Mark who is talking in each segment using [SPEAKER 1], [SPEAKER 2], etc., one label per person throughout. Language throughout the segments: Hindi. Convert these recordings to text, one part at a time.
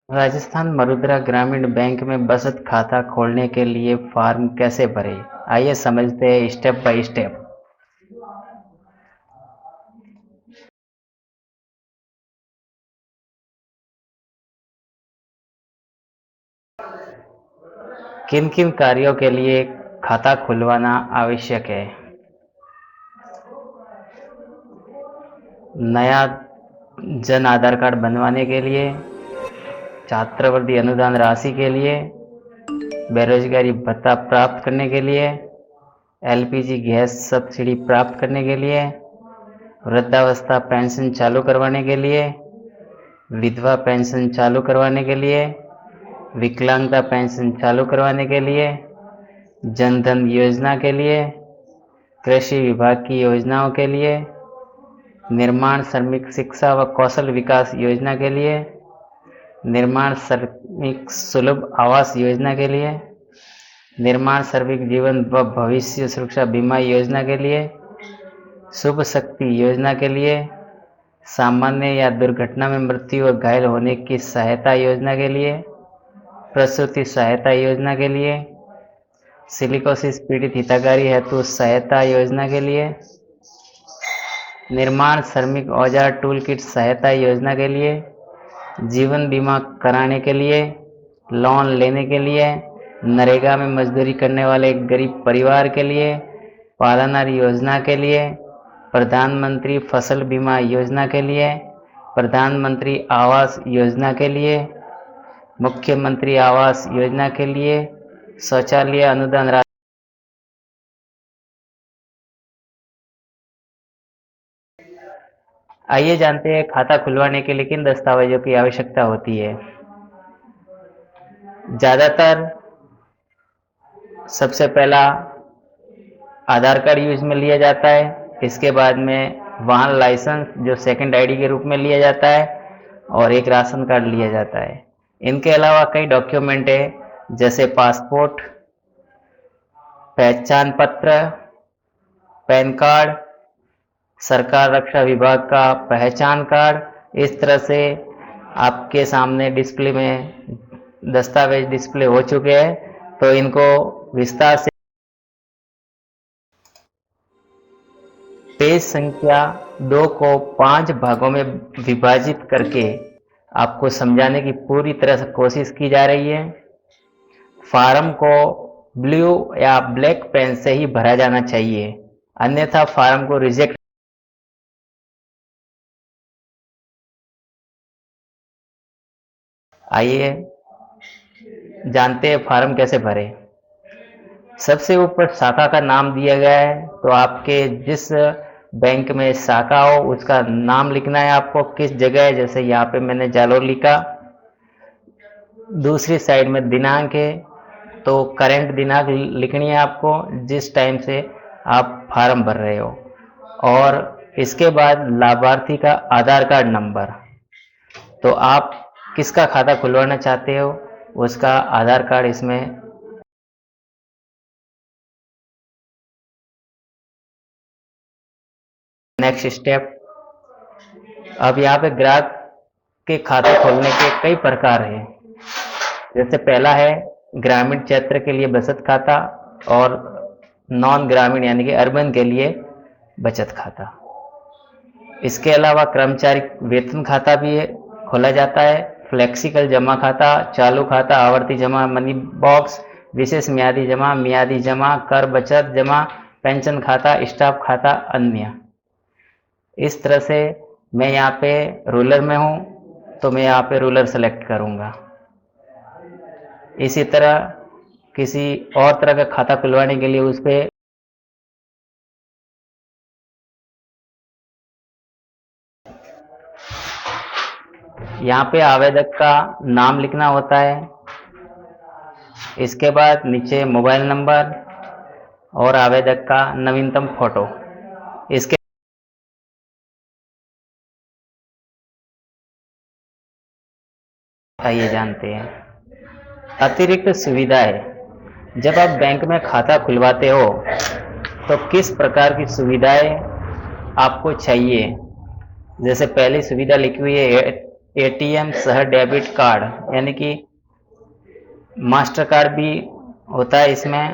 [SPEAKER 1] राजस्थान मरुद्रा ग्रामीण बैंक में बचत खाता खोलने के लिए फॉर्म कैसे भरें? आइए समझते हैं स्टेप बाय स्टेप। किन किन कार्यों के लिए खाता खुलवाना आवश्यक है? नया जन आधार कार्ड बनवाने के लिए, छात्रवृत्ति अनुदान राशि के लिए, बेरोजगारी भत्ता प्राप्त करने के लिए, एलपीजी गैस सब्सिडी प्राप्त करने के लिए, वृद्धावस्था पेंशन चालू करवाने के लिए, विधवा पेंशन चालू करवाने के लिए, विकलांगता पेंशन चालू करवाने के लिए, जनधन योजना के लिए, कृषि विभाग की योजनाओं के लिए, निर्माण श्रमिक शिक्षा व कौशल विकास योजना के लिए, निर्माण श्रमिक सुलभ आवास योजना के लिए, निर्माण श्रमिक जीवन व भविष्य सुरक्षा बीमा योजना के लिए, शुभ शक्ति योजना के लिए, सामान्य या दुर्घटना में मृत्यु व घायल होने की सहायता योजना के लिए, प्रसूति सहायता योजना के लिए, सिलिकोसिस पीड़ित हितग्राही हेतु सहायता योजना के लिए, निर्माण श्रमिक औजार टूल किट सहायता योजना के लिए, जीवन बीमा कराने के लिए, लोन लेने के लिए, नरेगा में मजदूरी करने वाले गरीब परिवार के लिए, पालनहार योजना के लिए, प्रधानमंत्री फसल बीमा योजना के लिए, प्रधानमंत्री आवास योजना के लिए, मुख्यमंत्री आवास योजना के लिए, शौचालय अनुदान राशि। आइए जानते हैं खाता खुलवाने के लिए किन दस्तावेजों की आवश्यकता होती है। ज़्यादातर सबसे पहला आधार कार्ड यूज में लिया जाता है, इसके बाद में वाहन लाइसेंस जो सेकंड आईडी के रूप में लिया जाता है और एक राशन कार्ड लिया जाता है। इनके अलावा कई डॉक्यूमेंट है जैसे पासपोर्ट, पहचान पत्र, पैन कार्ड, सरकार रक्षा विभाग का पहचान कार्ड। इस तरह से आपके सामने डिस्प्ले में दस्तावेज डिस्प्ले हो चुके हैं, तो इनको विस्तार से पेज संख्या 2 को 5 भागों में विभाजित करके आपको समझाने की पूरी तरह से कोशिश की जा रही है। फार्म को ब्लू या ब्लैक पेन से ही भरा जाना चाहिए, अन्यथा फार्म को रिजेक्ट। आइए जानते हैं फार्म कैसे भरें। सबसे ऊपर शाखा का नाम दिया गया है, तो आपके जिस बैंक में शाखा हो उसका नाम लिखना है आपको, किस जगह है। जैसे यहाँ पे मैंने जालोर लिखा। दूसरी साइड में दिनांक है, तो करेंट दिनांक लिखनी है आपको जिस टाइम से आप फार्म भर रहे हो। और इसके बाद लाभार्थी का आधार कार्ड नंबर, तो आप किसका खाता खुलवाना चाहते हो उसका आधार कार्ड इसमें। नेक्स्ट स्टेप, अब यहाँ पे ग्राहक के खाते खोलने के कई प्रकार हैं। जैसे पहला है ग्रामीण क्षेत्र के लिए बचत खाता और नॉन ग्रामीण यानी कि अर्बन के लिए बचत खाता। इसके अलावा कर्मचारी वेतन खाता भी खोला जाता है, फ्लेक्सिकल जमा खाता, चालू खाता, आवर्ती जमा, मनी बॉक्स, विशेष मियादी जमा, मियादी जमा, कर बचत जमा, पेंशन खाता, स्टाफ खाता, अन्य। इस तरह से मैं यहाँ पे रूरल में हूँ तो मैं यहाँ पे रूरल सेलेक्ट करूँगा। इसी तरह किसी और तरह का खाता खुलवाने के लिए उस पर यहाँ पे आवेदक का नाम लिखना होता है। इसके बाद नीचे मोबाइल नंबर और आवेदक का नवीनतम फोटो। इसके आइए जानते हैं अतिरिक्त सुविधाएं। जब आप बैंक में खाता खुलवाते हो तो किस प्रकार की सुविधाएं आपको चाहिए। जैसे पहली सुविधा लिखी हुई है एटीएम सह डेबिट कार्ड, यानी कि मास्टर कार्ड भी होता है इसमें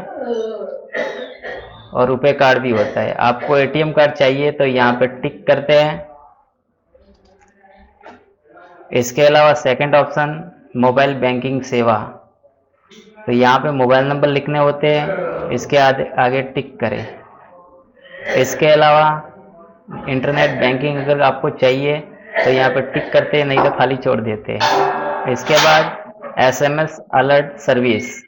[SPEAKER 1] और रुपए कार्ड भी होता है। आपको एटीएम कार्ड चाहिए तो यहाँ पे टिक करते हैं। इसके अलावा सेकंड ऑप्शन मोबाइल बैंकिंग सेवा, तो यहाँ पे मोबाइल नंबर लिखने होते हैं, इसके आगे टिक करें। इसके अलावा इंटरनेट बैंकिंग अगर आपको चाहिए तो यहाँ पे टिक करते हैं, नहीं तो खाली छोड़ देते हैं। इसके बाद SMS alert service,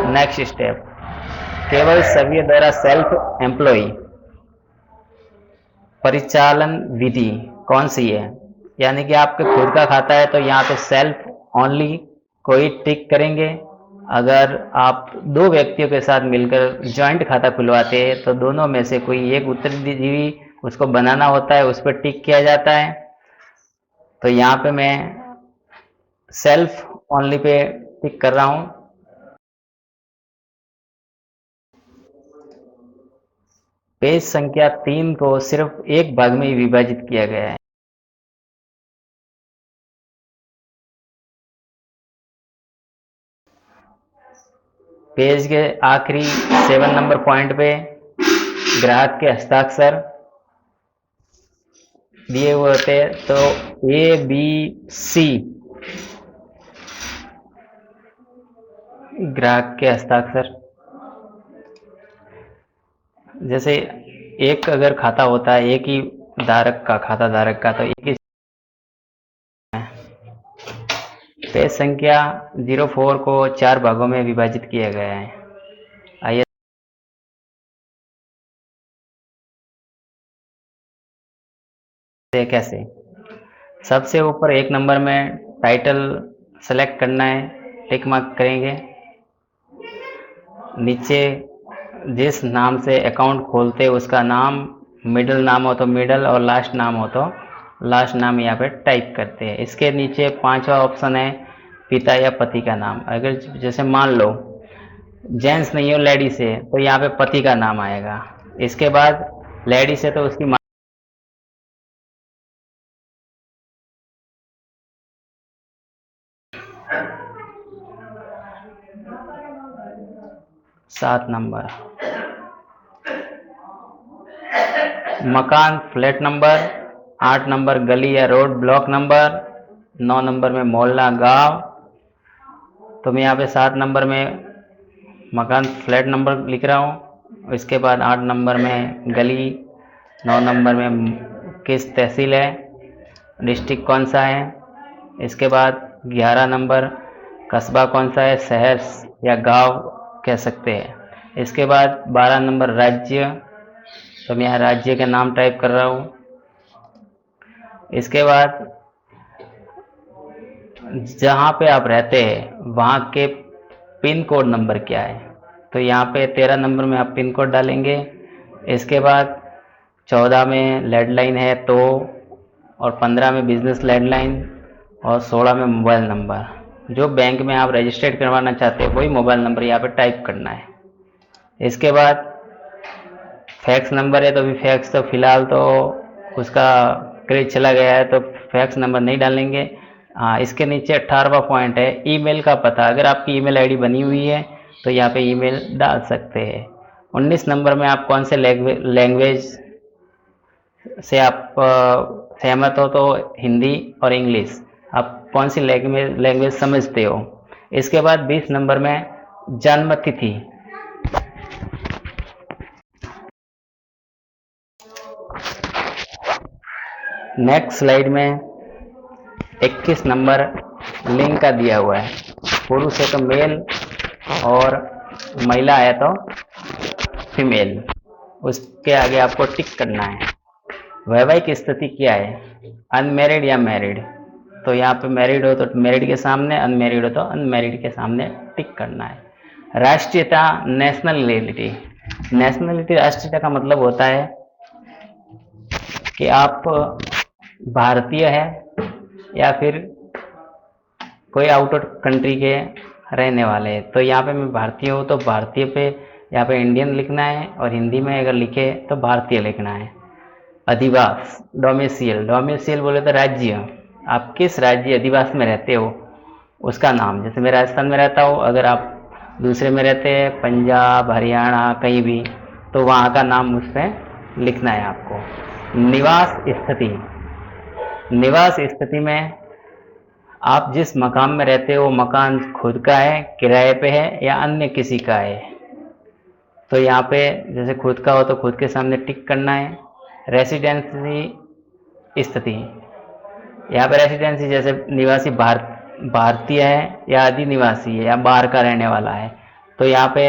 [SPEAKER 1] next step केवल सभी द्वारा सेल्फ एम्प्लॉय परिचालन विधि कौन सी है, यानी कि आपके खुद का खाता है तो यहाँ पे सेल्फ ओनली कोई टिक करेंगे। अगर आप दो व्यक्तियों के साथ मिलकर ज्वाइंट खाता खुलवाते हैं तो दोनों में से कोई एक उत्तरजीवी उसको बनाना होता है, उस पर टिक किया जाता है। तो यहाँ पे मैं सेल्फ ओनली पे टिक कर रहा हूँ। पेज संख्या 3 को सिर्फ एक भाग में ही विभाजित किया गया है। पेज के आखिरी 7 नंबर पॉइंट पे ग्राहक के हस्ताक्षर दिए हुए होते हैं, तो ए बी सी ग्राहक के हस्ताक्षर। जैसे एक अगर खाता होता है एक ही धारक का, खाता धारक का, तो एक ही। पेज संख्या 04 को 4 भागों में विभाजित किया गया है। आइए कैसे। सबसे ऊपर 1 नंबर में टाइटल सेलेक्ट करना है, टिक मार्क करेंगे। नीचे जिस नाम से अकाउंट खोलते उसका नाम, मिडिल नाम हो तो मिडिल और लास्ट नाम हो तो लास्ट नाम यहाँ पे टाइप करते हैं। इसके नीचे 5वां ऑप्शन है पिता या पति का नाम। अगर जैसे मान लो जेंट्स नहीं हो लेडीज है तो यहाँ पे पति का नाम आएगा। इसके बाद लेडीज है तो उसकी 7 नंबर मकान फ्लैट नंबर, 8 नंबर गली या रोड ब्लॉक नंबर, 9 नंबर में मोहल्ला गांव। तो मैं यहाँ पे 7 नंबर में मकान फ्लैट नंबर लिख रहा हूँ। इसके बाद 8 नंबर में गली, 9 नंबर में किस तहसील है, डिस्ट्रिक्ट कौन सा है। इसके बाद 11 नंबर कस्बा कौन सा है, शहर या गांव कह सकते हैं। इसके बाद 12 नंबर राज्य, तो मैं यहाँ राज्य का नाम टाइप कर रहा हूँ। इसके बाद जहाँ पे आप रहते हैं वहाँ के पिन कोड नंबर क्या है, तो यहाँ पे 13 नंबर में आप पिन कोड डालेंगे। इसके बाद 14 में लैंडलाइन है तो, और 15 में बिजनेस लैंडलाइन, और 16 में मोबाइल नंबर। जो बैंक में आप रजिस्टर्ड करवाना चाहते हैं वही मोबाइल नंबर यहाँ पे टाइप करना है। इसके बाद फैक्स नंबर है तो भी फैक्स तो फिलहाल तो उसका क्रेज चला गया है तो फैक्स नंबर नहीं डालेंगे। हाँ, इसके नीचे 18वां पॉइंट है ईमेल का पता। अगर आपकी ईमेल आईडी बनी हुई है तो यहाँ पे ईमेल डाल सकते हैं। 19 नंबर में आप कौन से लैंग्वेज से आप सहमत हो, तो हिंदी और इंग्लिश, आप कौन सी लैंग्वेज समझते हो। इसके बाद 20 नंबर में जन्म तिथि। नेक्स्ट स्लाइड में 21 नंबर लिंग का दिया हुआ है। पुरुष है तो मेल और महिला है तो फीमेल। उसके आगे आपको टिक करना है। वैवाहिक स्थिति क्या है, अनमैरिड या मैरिड, तो यहाँ पे मैरिड हो तो मैरिड के सामने, अनमैरिड हो तो अनमैरिड के सामने टिक करना है। राष्ट्रीयता नेशनलिटी, नेशनलिटी राष्ट्रीयता का मतलब होता है कि आप भारतीय हैं या फिर कोई आउट ऑफ कंट्री के रहने वाले हैं। तो यहाँ पे मैं भारतीय हूँ तो भारतीय पे यहाँ पे इंडियन लिखना है, और हिंदी में अगर लिखे तो भारतीय लिखना है। अधिवास, डोमिसियल, डोमिसियल बोले तो राज्य, आप किस राज्य अधिवास में रहते हो उसका नाम। जैसे मैं राजस्थान में रहता हूँ, अगर आप दूसरे में रहते हैं, पंजाब, हरियाणा, कहीं भी, तो वहाँ का नाम उस पर लिखना है आपको। निवास स्थिति, निवास स्थिति में आप जिस मकान में रहते हो मकान खुद का है, किराए पे है, या अन्य किसी का है। तो यहाँ पे जैसे खुद का हो तो खुद के सामने टिक करना है। रेसिडेंसी स्थिति, यहाँ पे रेसिडेंसी जैसे निवासी भारतीय है या अधिनिवासी है या बाहर का रहने वाला है, तो यहाँ पे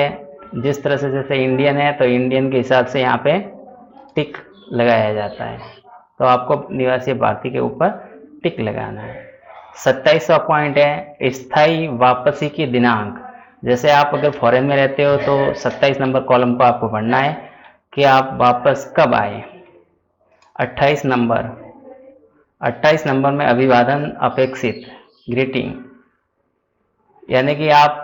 [SPEAKER 1] जिस तरह से जैसे इंडियन है तो इंडियन के हिसाब से यहाँ पे टिक लगाया जाता है। तो आपको निवासी भारतीय के ऊपर टिक लगाना है। 27वां पॉइंट है स्थायी वापसी की दिनांक। जैसे आप अगर फॉरेन में रहते हो तो 27 नंबर कॉलम को आपको पढ़ना है कि आप वापस कब आए। 28 नंबर, 28 नंबर में अभिवादन अपेक्षित, ग्रीटिंग, यानी कि आप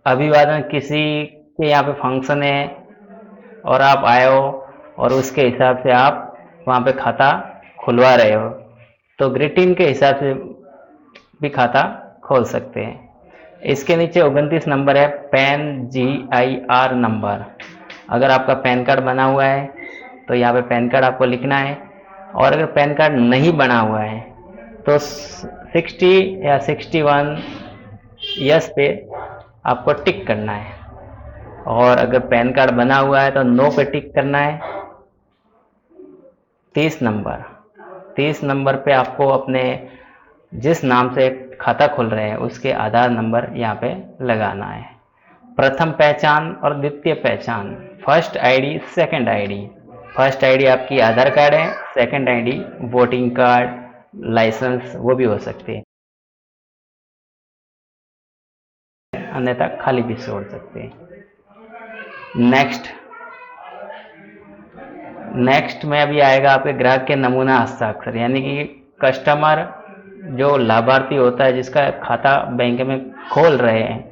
[SPEAKER 1] अभिवादन किसी के यहाँ पे फंक्शन है और आप आए हो और उसके हिसाब से आप वहाँ पे खाता खुलवा रहे हो, तो ग्रीटिंग के हिसाब से भी खाता खोल सकते हैं। इसके नीचे 29 नंबर है पैन GIR नंबर। अगर आपका पैन कार्ड बना हुआ है तो यहाँ पे पैन कार्ड आपको लिखना है, और अगर पैन कार्ड नहीं बना हुआ है तो 60 या 61 यस पे आपको टिक करना है, और अगर पैन कार्ड बना हुआ है तो नो पे टिक करना है। 30 नंबर, 30 नंबर पे आपको अपने जिस नाम से खाता खोल रहे हैं उसके आधार नंबर यहाँ पे लगाना है। प्रथम पहचान और द्वितीय पहचान, first ID, second ID. First ID आपकी आधार कार्ड है, second ID voting card, licence, वो भी हो सकती है, अन्यथा खाली भी छोड़ सकते हैं। नेक्स्ट में अभी आएगा आपके ग्राहक के नमूना हस्ताक्षर, यानी कि कस्टमर जो लाभार्थी होता है जिसका खाता बैंक में खोल रहे हैं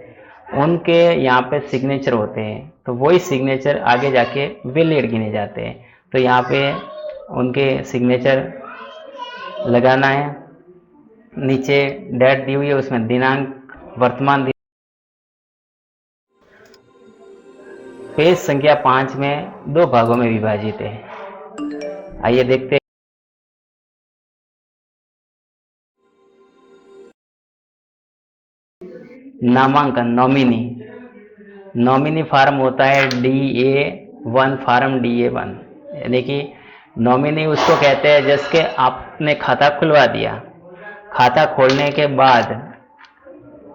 [SPEAKER 1] उनके यहाँ पे सिग्नेचर होते हैं, तो वही सिग्नेचर आगे जाके वैलिड गिने जाते हैं। तो यहाँ पे उनके सिग्नेचर लगाना है। नीचे डेट दी हुई है, उसमें दिनांक, वर्तमान दिनांक। पेज संख्या 5 में 2 भागों में विभाजित है। आइए देखते हैं। नामांकन, नॉमिनी, नॉमिनी फार्म होता है DA1, फार्म DA1, यानी कि नॉमिनी उसको कहते हैं जिसके आपने खाता खुलवा दिया। खाता खोलने के बाद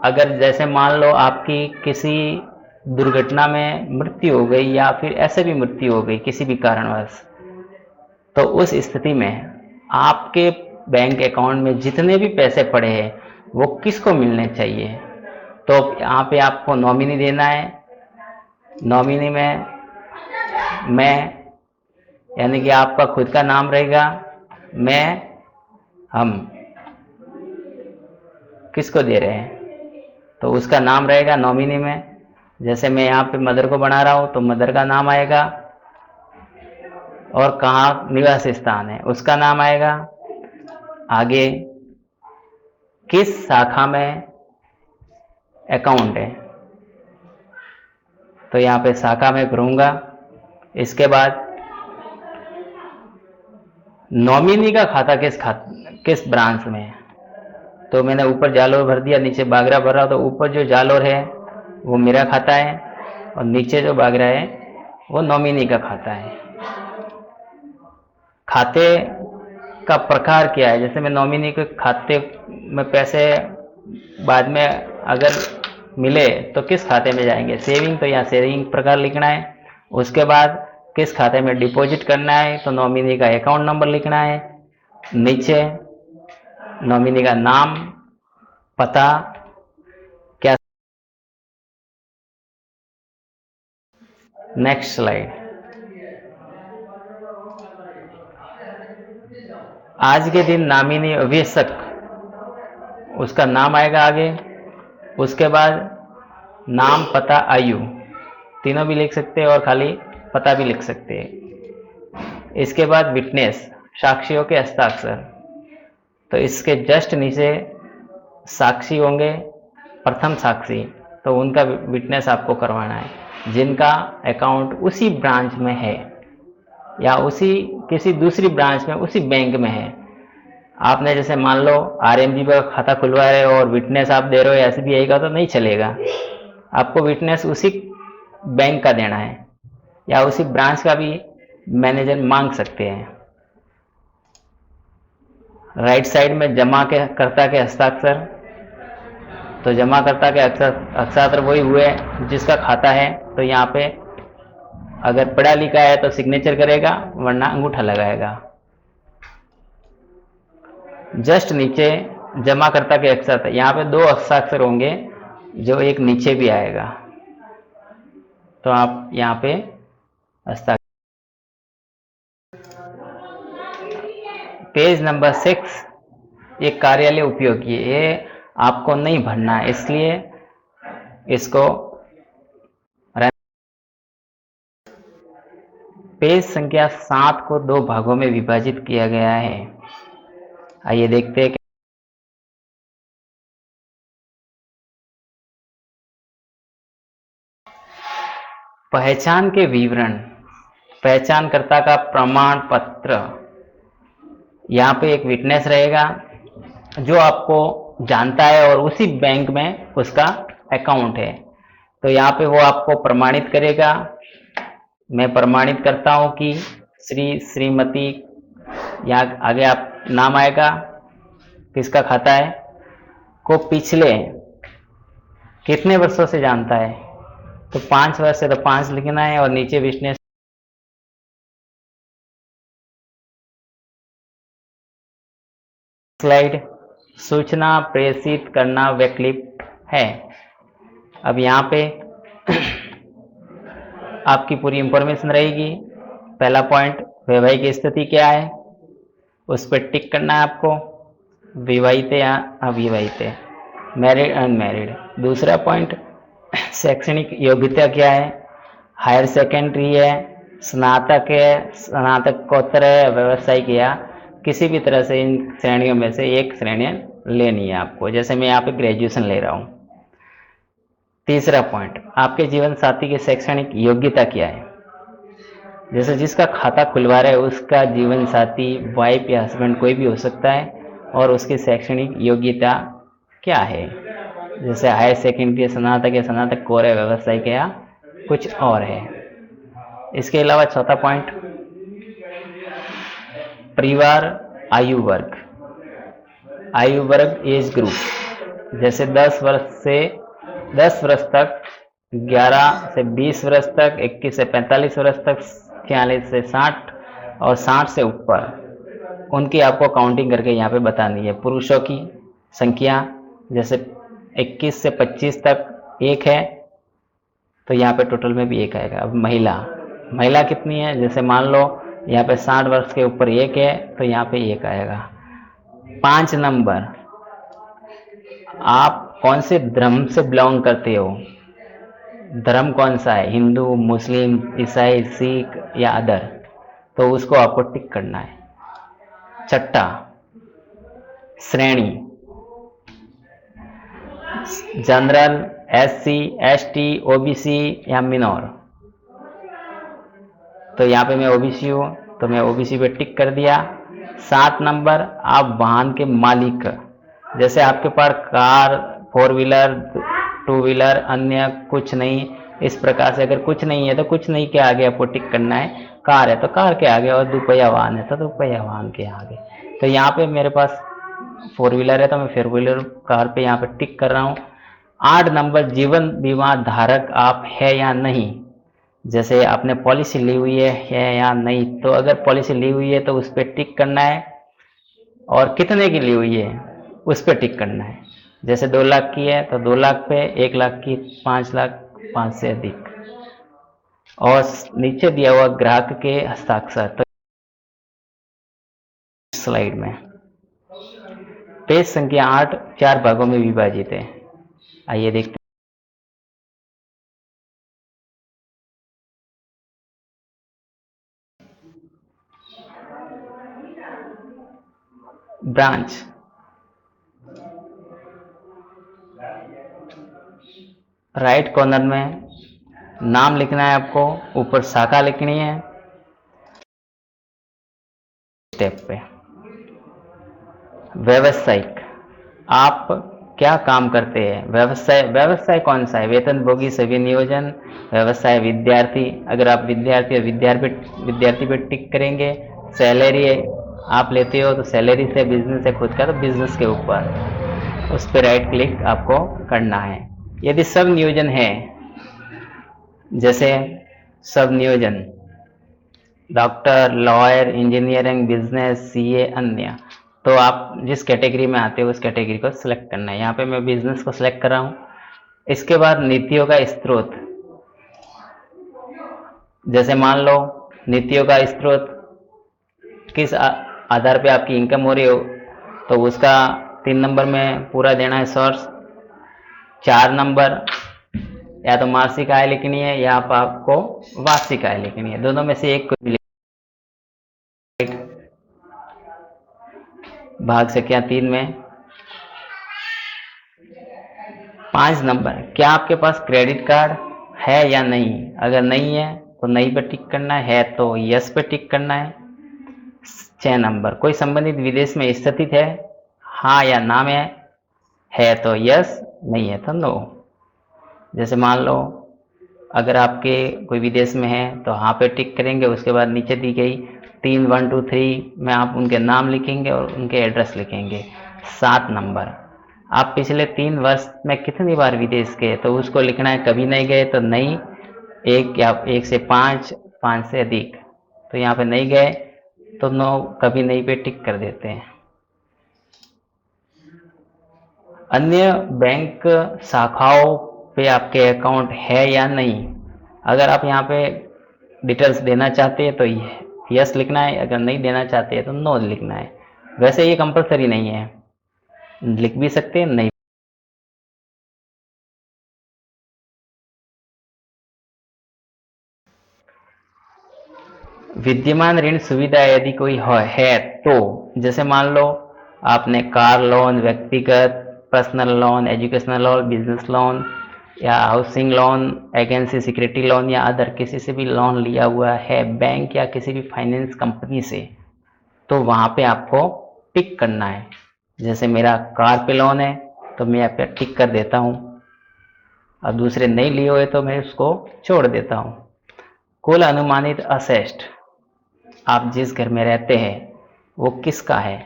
[SPEAKER 1] अगर जैसे मान लो आपकी किसी दुर्घटना में मृत्यु हो गई या फिर ऐसे भी मृत्यु हो गई किसी भी कारणवश, तो उस स्थिति में आपके बैंक अकाउंट में जितने भी पैसे पड़े हैं वो किसको मिलने चाहिए, तो यहाँ पे आपको नॉमिनी देना है। नॉमिनी में मैं, यानी कि आपका खुद का नाम रहेगा, मैं, हम किसको दे रहे हैं तो उसका नाम रहेगा नॉमिनी में। जैसे मैं यहाँ पे मदर को बना रहा हूँ तो मदर का नाम आएगा, और कहाँ निवास स्थान है उसका नाम आएगा। आगे किस शाखा में अकाउंट है तो यहाँ पे शाखा में भरूंगा। इसके बाद नॉमिनी का खाता किस ब्रांच में है, तो मैंने ऊपर जालोर भर दिया, नीचे बागरा भरा, तो ऊपर जो जालोर है वो मेरा खाता है और नीचे जो बागरा है वो नॉमिनी का खाता है। खाते का प्रकार क्या है, जैसे मैं नॉमिनी के खाते में पैसे बाद में अगर मिले तो किस खाते में जाएंगे, सेविंग, तो यहाँ सेविंग प्रकार लिखना है। उसके बाद किस खाते में डिपॉजिट करना है तो नॉमिनी का अकाउंट नंबर लिखना है। नीचे नॉमिनी का नाम, पता, क्या। Next slide. आज के दिन नामिनी अवेशक, उसका नाम आएगा आगे। उसके बाद नाम, पता, आयु, तीनों भी लिख सकते हैं और खाली पता भी लिख सकते हैं। इसके बाद विटनेस, साक्षियों के हस्ताक्षर। तो इसके जस्ट नीचे साक्षी होंगे, प्रथम साक्षी, तो उनका विटनेस आपको करवाना है, जिनका अकाउंट उसी ब्रांच में है या उसी किसी दूसरी ब्रांच में उसी बैंक में है। आपने जैसे मान लो आरएमजी का खाता खुलवा रहे हो और विटनेस आप दे रहे हो एसबीआई का, तो नहीं चलेगा। आपको विटनेस उसी बैंक का देना है या उसी ब्रांच का भी मैनेजर मांग सकते हैं। राइट साइड में जमा के कर्ता के हस्ताक्षर। तो जमाकर्ता के हस्ताक्षर वही हुए जिसका खाता है, तो यहाँ पे अगर पढ़ा लिखा है तो सिग्नेचर करेगा, वरना अंगूठा लगाएगा। जस्ट नीचे जमाकर्ता के हस्ताक्षर, यहाँ पे 2 हस्ताक्षर होंगे, जो एक नीचे भी आएगा, तो आप यहाँ पे हस्ताक्षर। पेज नंबर 6, ये कार्यालय उपयोग, ये आपको नहीं भरना है, इसलिए इसको। पेज संख्या 7 को 2 भागों में विभाजित किया गया है। आइए देखते हैं। पहचान के विवरण, पहचानकर्ता का प्रमाण पत्र। यहाँ पे एक विटनेस रहेगा जो आपको जानता है और उसी बैंक में उसका अकाउंट है, तो यहाँ पे वो आपको प्रमाणित करेगा। मैं प्रमाणित करता हूँ कि श्री श्रीमती, यहाँ आगे आप नाम आएगा किसका खाता है, को पिछले कितने वर्षों से जानता है, तो 5 वर्ष से, तो 5 लिखना है और नीचे विटनेस। स्लाइड, सूचना प्रेषित करना वैकल्पिक है। अब यहाँ पे आपकी पूरी इंफॉर्मेशन रहेगी। पहला पॉइंट, वैवाहिक स्थिति क्या है, उस पर टिक करना है आपको, विवाहित है या अविवाहित है, मैरिड अनमैरिड। दूसरा पॉइंट, शैक्षणिक योग्यता क्या है, हायर सेकेंडरी है, स्नातक है, स्नातकोत्तर है, व्यावसायिक, या किसी भी तरह से इन श्रेणियों में से एक श्रेणी लेनी है आपको, जैसे मैं यहाँ पे ग्रेजुएशन ले रहा हूँ। तीसरा पॉइंट, आपके जीवन साथी की शैक्षणिक योग्यता क्या है, जैसे जिसका खाता खुलवा रहा है उसका जीवन साथी वाइफ या हस्बैंड कोई भी हो सकता है, और उसकी शैक्षणिक योग्यता क्या है, जैसे हायर सेकेंडरी, स्नातक या स्नातकोत्तर, व्यावसायिक या कुछ और है। इसके अलावा चौथा पॉइंट, परिवार, आयु वर्ग, आयु वर्ग एज ग्रुप, जैसे 10 वर्ष तक, 11 से 20 वर्ष तक, 21 से 45 वर्ष तक, 46 से 60 और 60 से ऊपर, उनकी आपको काउंटिंग करके यहाँ पे बतानी है। पुरुषों की संख्या, जैसे 21 से 25 तक 1 है, तो यहाँ पे टोटल में भी 1 आएगा। अब महिला कितनी है, जैसे मान लो यहाँ पे 60 वर्ष के ऊपर 1 है, तो यहाँ पे 1 आएगा। 5 नंबर, आप कौन से धर्म से बिलोंग करते हो, धर्म कौन सा है, हिंदू, मुस्लिम, ईसाई, सिख या अदर, तो उसको आपको टिक करना है। छठा, श्रेणी, जनरल, एससी, एसटी, ओबीसी या मिनोर, तो यहाँ पे मैं ओबीसी हूँ, तो मैं ओबीसी पे टिक कर दिया। 7 नंबर, आप वाहन के मालिक, जैसे आपके पास कार, 4 व्हीलर, 2 व्हीलर, अन्य कुछ नहीं, इस प्रकार से अगर कुछ नहीं है तो कुछ नहीं के आगे आपको टिक करना है। कार है तो कार के आगे, और दुपहिया वाहन है तो दुपहिया वाहन के आगे। तो यहाँ पे मेरे पास 4 व्हीलर है तो मैं 4 व्हीलर कार पे यहाँ पे टिक कर रहा हूँ। 8 नंबर, जीवन बीमा धारक आप है या नहीं, जैसे आपने पॉलिसी ली हुई है या नहीं, तो अगर पॉलिसी ली हुई है तो उस पर टिक करना है, और कितने की ली हुई है उस पर टिक करना है। जैसे 2 लाख की है तो 2 लाख पे, 1 लाख की 5 लाख, 5 से अधिक, और नीचे दिया हुआ ग्राहक के हस्ताक्षर। तो स्लाइड में पेज संख्या 8 4 भागों में विभाजित है। आइए देखते हैं। ब्रांच, राइट कॉर्नर में नाम लिखना है आपको, ऊपर शाखा लिखनी है, स्टेप पे व्यवसायिक, आप क्या काम करते हैं, व्यवसाय, व्यवसाय कौन सा है, वेतनभोगी, सभी नियोजन, व्यवसाय, विद्यार्थी, अगर आप विद्यार्थी विद्यार्थी पे टिक करेंगे, सैलरी आप लेते हो तो सैलरी से, बिजनेस है खुद का तो बिजनेस के ऊपर उस पर राइट क्लिक आपको करना है। यदि सब नियोजन है, जैसे सब नियोजन doctor, lawyer, engineering, business, CA, अन्य, तो आप जिस कैटेगरी में आते हो उस कैटेगरी को सिलेक्ट करना है। यहाँ पे मैं बिजनेस को सिलेक्ट कर रहा हूँ। इसके बाद नीतियों का स्रोत, जैसे मान लो नीतियों का स्रोत किस आधार पे आपकी इनकम हो रही हो, तो उसका 3 नंबर में पूरा देना है सोर्स, 4 नंबर या तो मासिक आय लिखनी है या आपको वार्षिक आय लिखनी है, दोनों में से एक को भी भाग से क्या 3 में 5 नंबर, क्या आपके पास क्रेडिट कार्ड है या नहीं, अगर नहीं है तो नहीं पे टिक करना है तो यस पे टिक करना है। 6 नंबर, कोई संबंधित विदेश में स्थित है, हाँ या ना में है तो यस, नहीं है तो नो। जैसे मान लो अगर आपके कोई विदेश में है तो हाँ पे टिक करेंगे, उसके बाद नीचे दी गई 3 1 2 3 में आप उनके नाम लिखेंगे और उनके एड्रेस लिखेंगे। 7 नंबर, आप पिछले 3 वर्ष में कितनी बार विदेश गए, तो उसको लिखना है, कभी नहीं गए तो नहीं, 1 या 1 से 5, 5 से अधिक, तो यहाँ पे नहीं गए तो नो, कभी नहीं पे टिक कर देते हैं। अन्य बैंक शाखाओं पे आपके अकाउंट है या नहीं, अगर आप यहाँ पे डिटेल्स देना चाहते हैं तो यस लिखना है, अगर नहीं देना चाहते हैं तो नो लिखना है। वैसे ये कंपलसरी नहीं है, लिख भी सकते हैं, नहीं। विद्यमान ऋण सुविधा यदि कोई है तो, जैसे मान लो आपने कार लोन, व्यक्तिगत personal loan, educational loan, business loan या housing loan, agency security loan या अदर किसी से भी लोन लिया हुआ है बैंक या किसी भी फाइनेंस कंपनी से, तो वहाँ पे आपको टिक करना है। जैसे मेरा कार पे लोन है तो मैं यहाँ पे टिक कर देता हूँ, और दूसरे नहीं लिए हुए तो मैं उसको छोड़ देता हूँ। कुल अनुमानित असेस्ट, आप जिस घर में रहते हैं वो किसका है,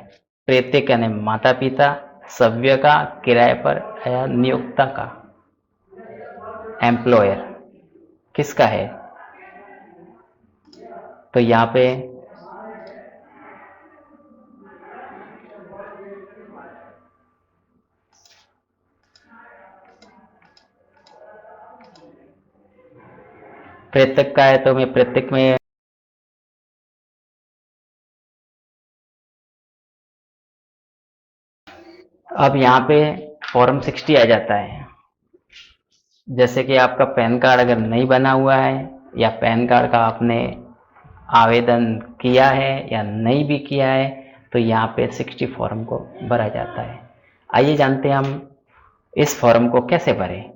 [SPEAKER 1] प्रेत्य यानी माता पिता, सभ्य का, किराए पर या नियोक्ता का, एम्प्लॉयर किसका है, तो यहाँ पे प्रेतक का है तो मैं प्रेतक में, अब यहाँ पे फॉर्म 60 आ जाता है। जैसे कि आपका पैन कार्ड अगर नहीं बना हुआ है या पैन कार्ड का आपने आवेदन किया है या नहीं भी किया है तो यहाँ पे 60 फॉर्म को भरा जाता है। आइए जानते हैं हम इस फॉर्म को कैसे भरें।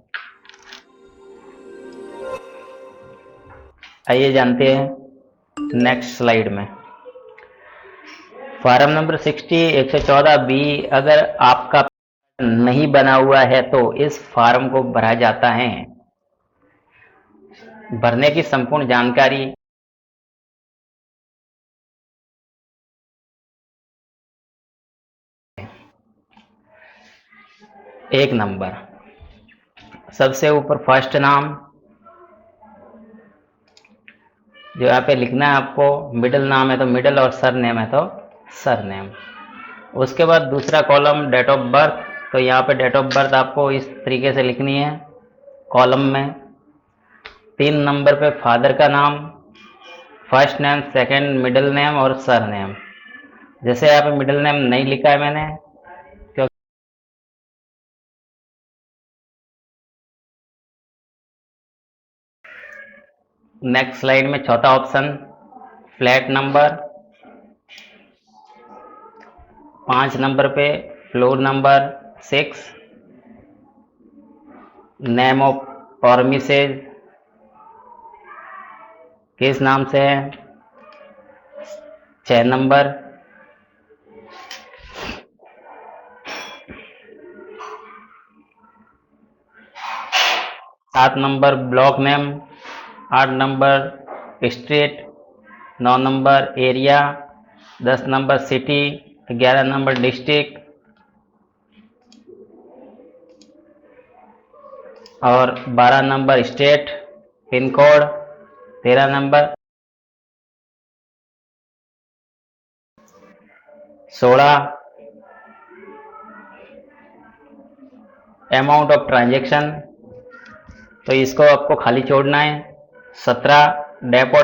[SPEAKER 1] आइए जानते हैं नेक्स्ट स्लाइड में। फॉर्म नंबर 60 114 बी, अगर आपका नहीं बना हुआ है तो इस फॉर्म को भरा जाता है। भरने की संपूर्ण जानकारी 1 नंबर, सबसे ऊपर फर्स्ट नाम जो यहाँ पे लिखना है आपको, मिडिल नाम है तो मिडिल और सर नेम है तो सर नेम। उसके बाद दूसरा कॉलम डेट ऑफ बर्थ, तो यहाँ पे डेट ऑफ बर्थ आपको इस तरीके से लिखनी है कॉलम में। 3 नंबर पे फादर का नाम, first name, second, middle name और सर नेम। जैसे यहाँ पे मिडिल नेम नहीं लिखा है मैंने, नेक्स्ट स्लाइड में चौथा ऑप्शन फ्लैट नंबर, 5 नंबर पे floor number 6, name of premises किस नाम से है? 6 number. 7 number block name, 8 number street, 9 number area, 10 number city, 11 number district और 12 number state pin code, 13 number, 16 amount of transaction, तो इसको आपको खाली छोड़ना है। 17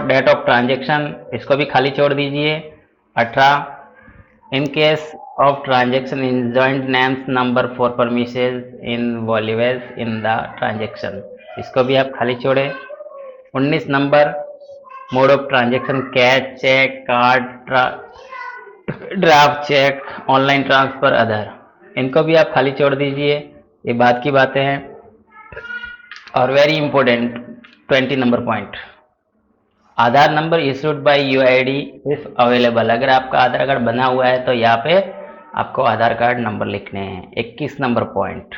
[SPEAKER 1] डेट ऑफ ट्रांजैक्शन, इसको भी खाली छोड़ दीजिए। 18 in case of transaction in joint names number for premises in values in the transaction, इसको भी आप खाली छोड़े। 19 number mode of transaction cash, cheque, card, draft cheque, online transfer, other, इनको भी आप खाली छोड़ दीजिए। ये बात की बातें हैं। और very important 20 number point, Aadhaar number issued by UID if available, अगर आपका आधार कार्ड बना हुआ है तो यहाँ पे आपको आधार कार्ड नंबर लिखने हैं। 21 number point,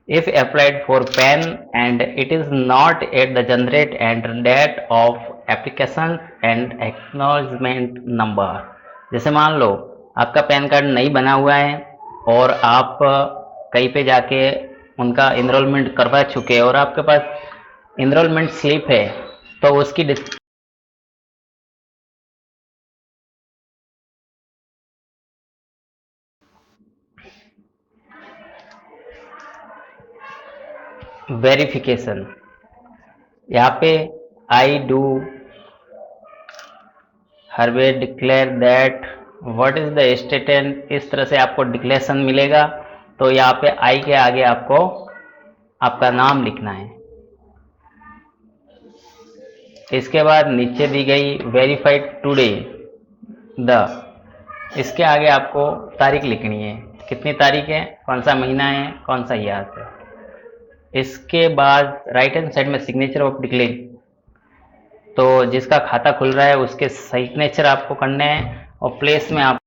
[SPEAKER 1] if applied for PAN and it is not at the generate and date of application and acknowledgement number, जैसे मान लो आपका पैन कार्ड नहीं बना हुआ है और आप कहीं पे जाके उनका इनरोलमेंट करवा चुके हैं और आपके पास इनरोलमेंट स्लिप है, तो उसकी वेरिफिकेशन, यहाँ पे I do hereby declare that what is the statement, इस तरह से आपको डिक्लेरेशन मिलेगा। तो यहाँ पे आई के आगे आपको आपका नाम लिखना है। इसके बाद नीचे दी गई वेरीफाइड टुडे द, इसके आगे आपको तारीख लिखनी है, कितनी तारीख है, कौन सा महीना है, कौन सा ईयर है। इसके बाद राइट हैंड साइड में सिग्नेचर ऑफ डिक्लेयर, तो जिसका खाता खुल रहा है उसके सिग्नेचर आपको करने हैं और प्लेस में आप